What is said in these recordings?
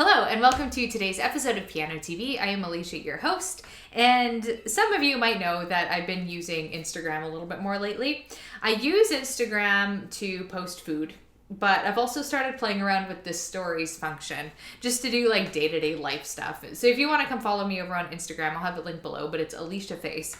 Hello and welcome to today's episode of Piano TV. I am Allysia, your host, and some of you might know that I've been using Instagram a little bit more lately. I use Instagram to post food, but I've also started playing around with this stories function just to do like day-to-day life stuff. So if you want to come follow me over on Instagram, I'll have it linked below, but it's Allysia Face.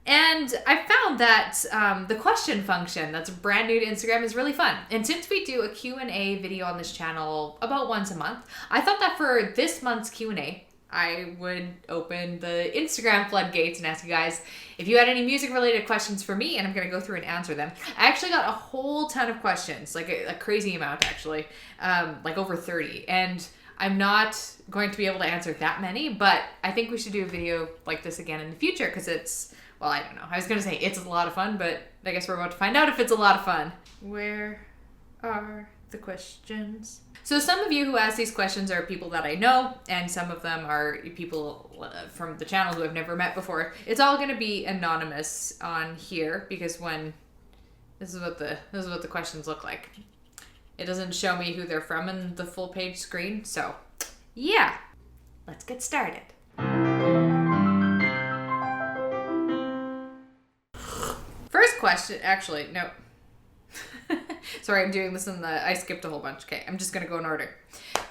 And I found that the question function that's brand new to Instagram is really fun. And since we do a Q&A video on this channel about once a month, I thought that for this month's Q&A, I would open the Instagram floodgates and ask you guys if you had any music related questions for me, and I'm going to go through and answer them. I actually got a whole ton of questions, like a crazy amount actually, like over 30. And I'm not going to be able to answer that many, but I think we should do a video like this again in the future because it's, well, I don't know. I was going to say it's a lot of fun, but I guess we're about to find out if it's a lot of fun. Where are the questions? So some of you who ask these questions are people that I know, and some of them are people from the channel who I've never met before. It's all going to be anonymous on here because when this is what the questions look like. It doesn't show me who they're from in the full page screen. So, yeah. Let's get started. First question, actually, no. Sorry, I'm doing this I skipped a whole bunch. Okay, I'm just gonna go in order.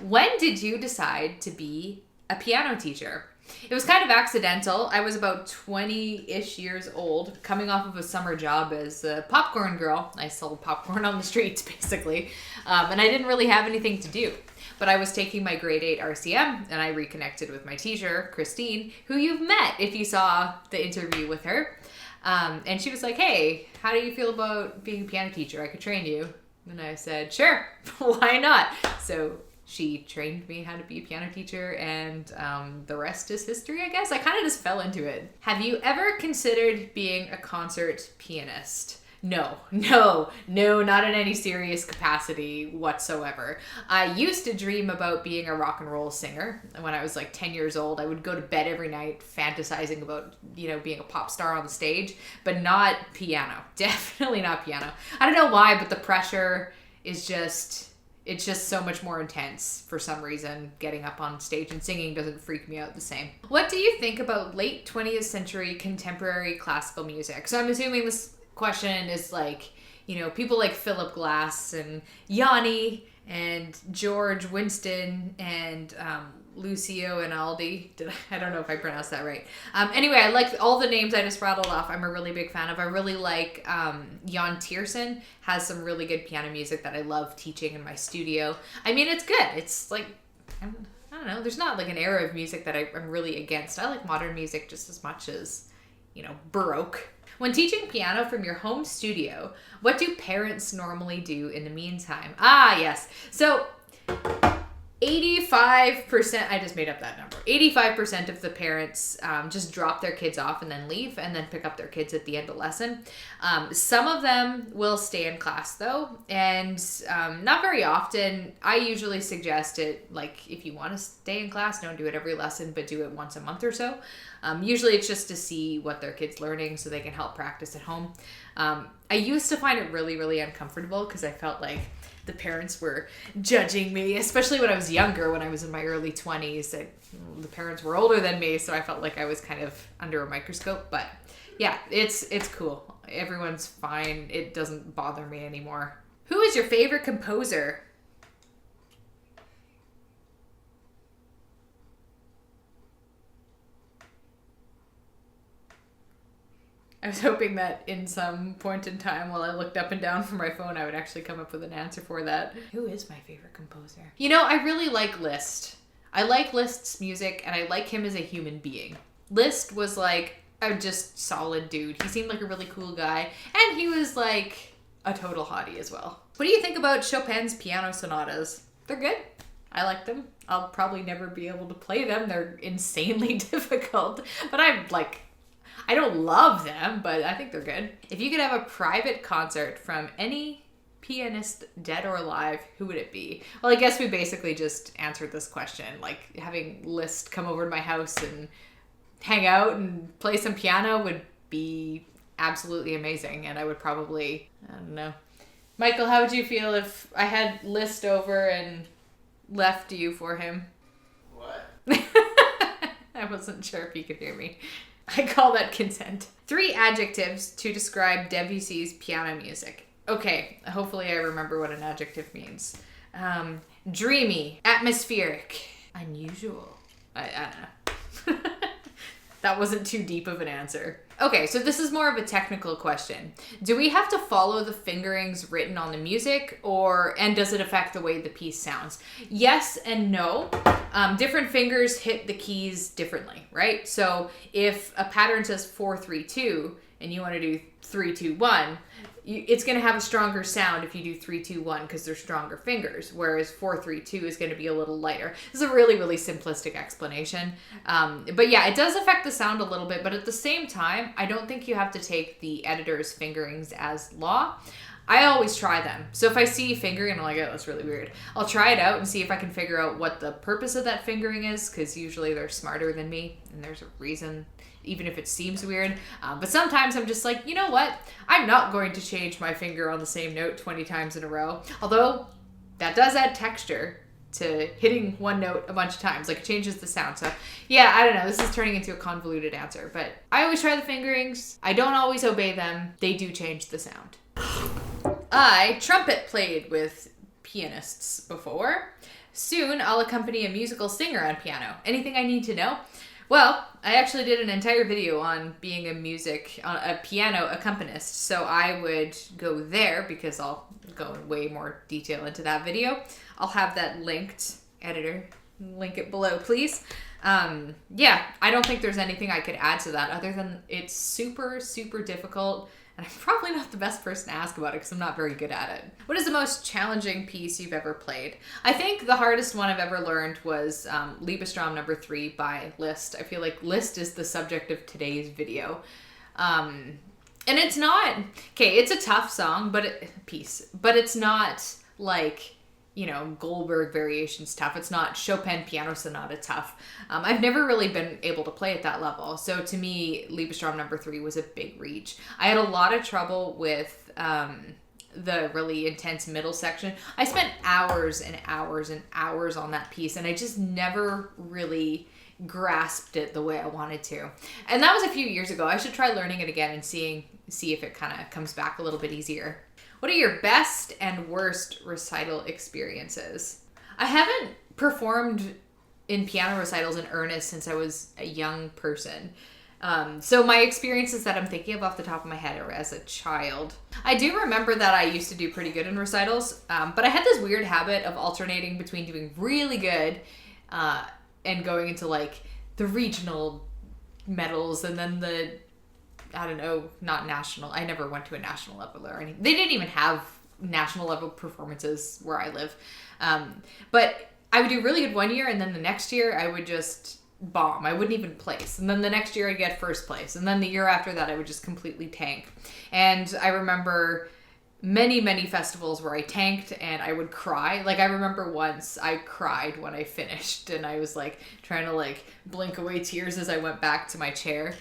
When did you decide to be a piano teacher? It was kind of accidental. I was about 20-ish years old, coming off of a summer job as a popcorn girl. I sold popcorn on the streets, basically. And I didn't really have anything to do. But I was taking my grade 8 RCM, and I reconnected with my teacher, Christine, who you've met if you saw the interview with her. And she was like, hey, how do you feel about being a piano teacher? I could train you. And I said, sure, why not? So she trained me how to be a piano teacher, and the rest is history, I guess. I kind of just fell into it. Have you ever considered being a concert pianist? No, not in any serious capacity whatsoever. I used to dream about being a rock and roll singer. When I was like 10 years old, I would go to bed every night fantasizing about, being a pop star on the stage, but not piano. Definitely not piano. I don't know why, but the pressure is it's just so much more intense for some reason. Getting up on stage and singing doesn't freak me out the same. What do you think about late 20th century contemporary classical music? So I'm assuming this question is like, people like Philip Glass and Yanni and George Winston and Lucio and Aldi. I don't know if I pronounced that right. Anyway, I like all the names I just rattled off. I'm a really big fan of. I really like Jan Tiersen has some really good piano music that I love teaching in my studio. I mean, it's good. It's like, I don't know. There's not like an era of music that I'm really against. I like modern music just as much as, Baroque. When teaching piano from your home studio, what do parents normally do in the meantime? Ah, yes. So 85%, I just made up that number. 85% of the parents just drop their kids off and then leave and then pick up their kids at the end of lesson. Some of them will stay in class though, and not very often. I usually suggest it, like, if you want to stay in class, don't do it every lesson, but do it once a month or so. Usually it's just to see what their kid's learning so they can help practice at home. I used to find it really, really uncomfortable because I felt like the parents were judging me, especially when I was younger, when I was in my early 20s. The parents were older than me, so I felt like I was kind of under a microscope. But yeah, it's cool. Everyone's fine. It doesn't bother me anymore. Who is your favorite composer? I was hoping that in some point in time while I looked up and down from my phone, I would actually come up with an answer for that. Who is my favorite composer? I really like Liszt. I like Liszt's music, and I like him as a human being. Liszt was like a just solid dude. He seemed like a really cool guy, and he was like a total hottie as well. What do you think about Chopin's piano sonatas? They're good. I like them. I'll probably never be able to play them. They're insanely difficult, but I don't love them, but I think they're good. If you could have a private concert from any pianist, dead or alive, who would it be? Well, I guess we basically just answered this question. Like, having Liszt come over to my house and hang out and play some piano would be absolutely amazing, and I would probably, I don't know. Michael, how would you feel if I had Liszt over and left you for him? I wasn't sure if you could hear me. I call that consent. 3 adjectives to describe Debussy's piano music. Okay, hopefully I remember what an adjective means. Dreamy, atmospheric, unusual. I don't know. That wasn't too deep of an answer. Okay, so this is more of a technical question. Do we have to follow the fingerings written on the music, and does it affect the way the piece sounds? Yes and no. Different fingers hit the keys differently, right? So if a pattern says 4-3-2 and you want to do 3-2-1, it's going to have a stronger sound if you do 3-2-1 because they're stronger fingers, whereas 4-3-2 is going to be a little lighter. This is a really, really simplistic explanation. But yeah, it does affect the sound a little bit, but at the same time, I don't think you have to take the editor's fingerings as law. I always try them. So if I see fingering and I'm like, oh, that's really weird, I'll try it out and see if I can figure out what the purpose of that fingering is, because usually they're smarter than me and there's a reason, even if it seems weird. But sometimes I'm just like, you know what? I'm not going to change my finger on the same note 20 times in a row. Although that does add texture to hitting one note a bunch of times. Like, it changes the sound. So yeah, I don't know. This is turning into a convoluted answer, but I always try the fingerings. I don't always obey them. They do change the sound. I trumpet played with pianists before. Soon I'll accompany a musical singer on piano. Anything I need to know? Well, I actually did an entire video on being a piano accompanist, so I would go there because I'll go in way more detail into that video. I'll have that linked. Editor, link it below, please. Yeah, I don't think there's anything I could add to that other than it's super, super difficult. And I'm probably not the best person to ask about it because I'm not very good at it. What is the most challenging piece you've ever played? I think the hardest one I've ever learned was Liebestrom No. 3 by Liszt. I feel like Liszt is the subject of today's video. And it's not, okay, it's a tough song, but it's not like, you know, Goldberg variations tough. It's not Chopin Piano Sonata tough. I've never really been able to play at that level. So to me, Liebestrom No. 3 was a big reach. I had a lot of trouble with the really intense middle section. I spent hours and hours and hours on that piece, and I just never really grasped it the way I wanted to. And that was a few years ago. I should try learning it again and see if it kind of comes back a little bit easier. What are your best and worst recital experiences? I haven't performed in piano recitals in earnest since I was a young person. So my experiences that I'm thinking of off the top of my head are as a child. I do remember that I used to do pretty good in recitals, but I had this weird habit of alternating between doing really good and going into like the regional medals and then the, I don't know, not national. I never went to a national level or anything. They didn't even have national level performances where I live. But I would do really good one year, and then the next year I would just bomb. I wouldn't even place. And then the next year I'd get first place. And then the year after that I would just completely tank. And I remember many, many festivals where I tanked and I would cry. Like, I remember once I cried when I finished, and I was like trying to like blink away tears as I went back to my chair.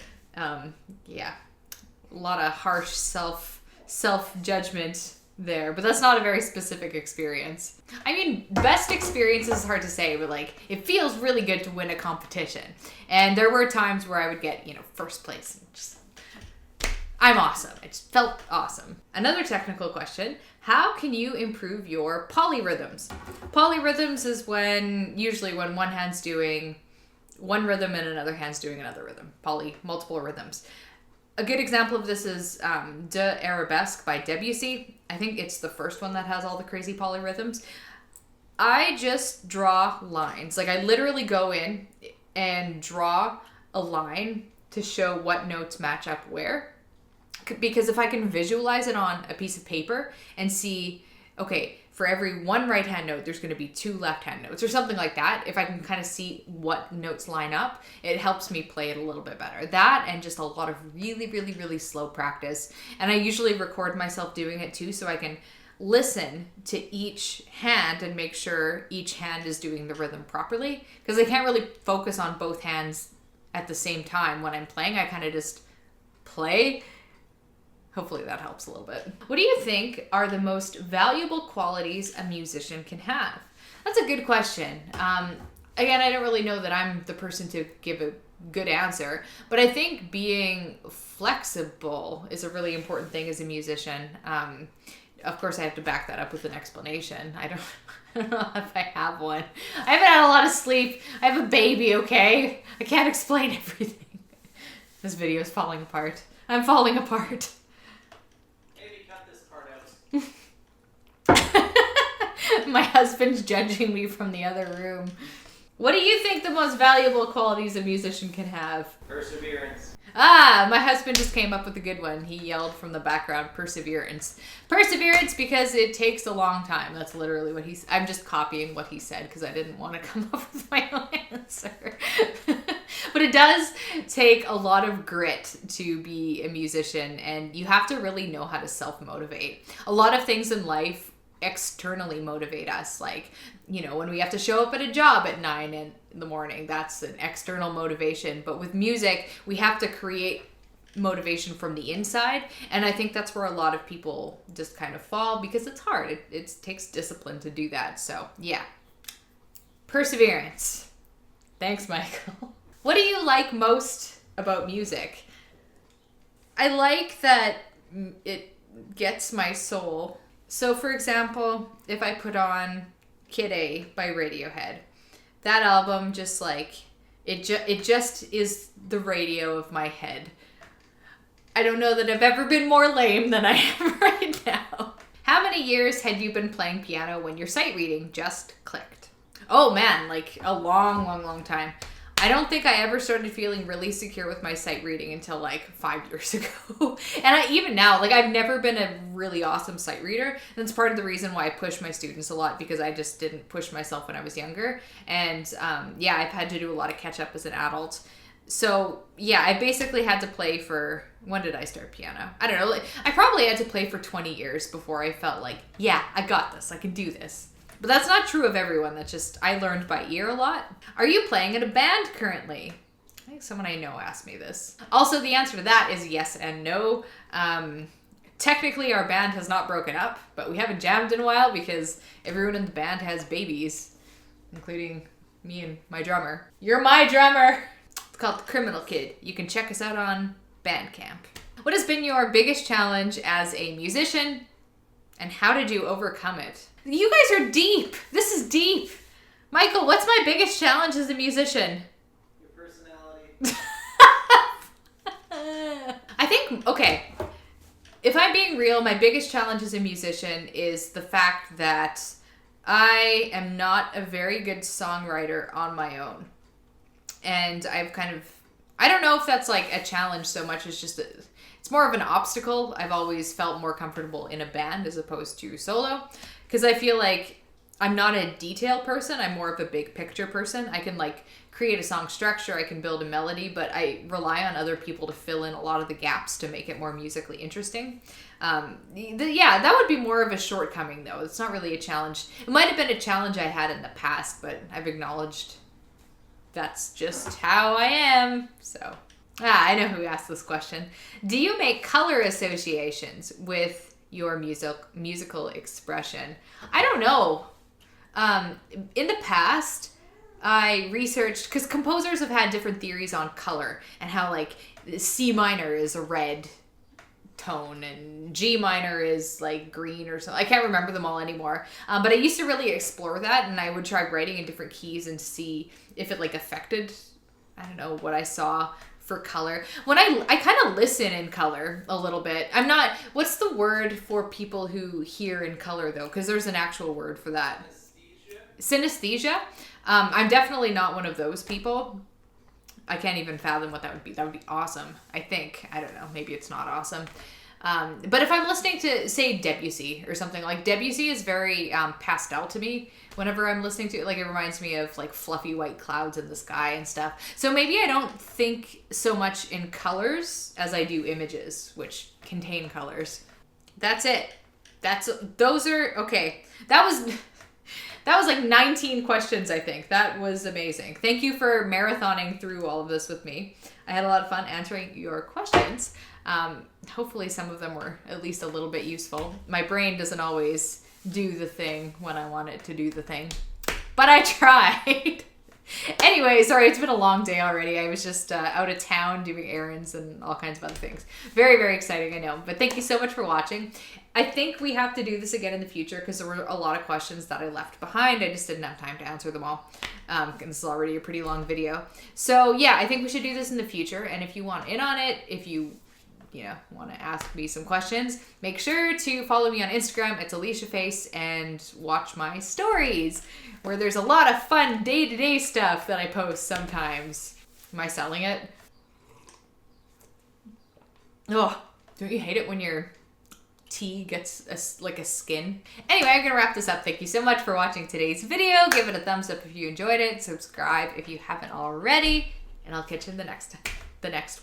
Yeah, a lot of harsh self-judgment there, but that's not a very specific experience. I mean, best experience is hard to say, but like, it feels really good to win a competition. And there were times where I would get, you know, first place. And just, I'm awesome. It just felt awesome. Another technical question. How can you improve your polyrhythms? Polyrhythms is usually when one hand's doing one rhythm and another hand's doing another rhythm. Multiple rhythms. A good example of this is De Arabesque by Debussy. I think it's the first one that has all the crazy polyrhythms. I just draw lines. Like, I literally go in and draw a line to show what notes match up where. Because if I can visualize it on a piece of paper and see, okay, for every one right hand note, there's going to be 2 left hand notes or something like that. If I can kind of see what notes line up, it helps me play it a little bit better. That and just a lot of really, really, really slow practice. And I usually record myself doing it too, so I can listen to each hand and make sure each hand is doing the rhythm properly. Because I can't really focus on both hands at the same time when I'm playing. I kind of just play. Hopefully that helps a little bit. What do you think are the most valuable qualities a musician can have? That's a good question. again, I don't really know that I'm the person to give a good answer, but I think being flexible is a really important thing as a musician. Of course, I have to back that up with an explanation. I don't know if I have one. I haven't had a lot of sleep. I have a baby, okay? I can't explain everything. This video is falling apart. I'm falling apart. Maybe cut this part out. My husband's judging me from the other room. What do you think the most valuable qualities a musician can have? Perseverance. Ah, my husband just came up with a good one. He yelled from the background, perseverance. Perseverance because it takes a long time. That's literally what he's... I'm just copying what he said because I didn't want to come up with my own answer. But it does take a lot of grit to be a musician, and you have to really know how to self-motivate. A lot of things in life externally motivate us, like, you know, when we have to show up at a job at 9 in the morning, that's an external motivation. But with music, we have to create motivation from the inside, and I think that's where a lot of people just kind of fall because it's hard. It takes discipline to do that. So yeah, perseverance. Thanks, Michael. What do you like most about music? I like that it gets my soul. So for example, if I put on Kid A by Radiohead, that album just like, it just is the radio of my head. I don't know that I've ever been more lame than I am right now. How many years had you been playing piano when your sight reading just clicked? Oh man, like a long time. I don't think I ever started feeling really secure with my sight reading until like 5 years ago. And even now, like I've never been a really awesome sight reader. And that's part of the reason why I push my students a lot, because I just didn't push myself when I was younger. And yeah, I've had to do a lot of catch up as an adult. So yeah, I basically had to play for, when did I start piano? I don't know. Like, I probably had to play for 20 years before I felt like, yeah, I got this. I can do this. But that's not true of everyone. That's just, I learned by ear a lot. Are you playing in a band currently? I think someone I know asked me this. Also, the answer to that is yes and no. Technically, our band has not broken up, but we haven't jammed in a while because everyone in the band has babies, including me and my drummer. You're my drummer! It's called The Criminal Kid. You can check us out on Bandcamp. What has been your biggest challenge as a musician, and how did you overcome it? You guys are deep. This is deep. Michael, what's my biggest challenge as a musician? Your personality. I think, okay, if I'm being real, my biggest challenge as a musician is the fact that I am not a very good songwriter on my own. And I've kind of, I don't know if that's like a challenge so much as just it's more of an obstacle. I've always felt more comfortable in a band as opposed to solo, because I feel like I'm not a detail person. I'm more of a big picture person. I can like create a song structure, I can build a melody, but I rely on other people to fill in a lot of the gaps to make it more musically interesting. Yeah, that would be more of a shortcoming though. It's not really a challenge. It might have been a challenge I had in the past, but I've acknowledged that's just how I am. So, I know who asked this question. Do you make color associations with your musical expression? I don't know. In the past, I researched, because composers have had different theories on color and how like C minor is a red tone and G minor is like green or something. I can't remember them all anymore. But I used to really explore that, and I would try writing in different keys and see if it like affected, I don't know, what I saw for color. When I kind of listen in color a little bit. I'm not, what's the word for people who hear in color though? Because there's an actual word for that. Synesthesia. I'm definitely not one of those people. I can't even fathom what that would be. That would be awesome, I think. I don't know. Maybe it's not awesome. But if I'm listening to, say, Debussy or something, like Debussy is very pastel to me whenever I'm listening to it. Like, it reminds me of like fluffy white clouds in the sky and stuff. So maybe I don't think so much in colors as I do images, which contain colors. That's it. Those are, okay. That was like 19 questions, I think. That was amazing. Thank you for marathoning through all of this with me. I had a lot of fun answering your questions. Hopefully some of them were at least a little bit useful. My brain doesn't always do the thing when I want it to do the thing, but I tried. Anyway, sorry, it's been a long day already. I was just out of town doing errands and all kinds of other things. Very, very exciting, I know. But thank you so much for watching. I think we have to do this again in the future because there were a lot of questions that I left behind. I just didn't have time to answer them all. And this is already a pretty long video. So yeah, I think we should do this in the future. And if you want in on it, if you want to ask me some questions, make sure to follow me on Instagram. It's Allysia Face, and watch my stories where there's a lot of fun day-to-day stuff that I post sometimes. Am I selling it? Oh, don't you hate it when your tea gets like a skin? Anyway, I'm gonna wrap this up. Thank you so much for watching today's video. Give it a thumbs up if you enjoyed it. Subscribe if you haven't already, and I'll catch you in the next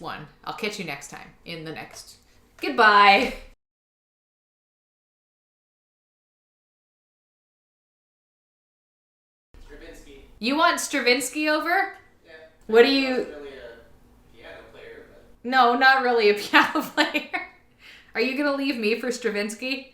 one. I'll catch you next time in the next. Goodbye. Stravinsky. You want Stravinsky over? Yeah. What do He you... wasn't really a piano player, but... No, not really a piano player. Are you gonna leave me for Stravinsky?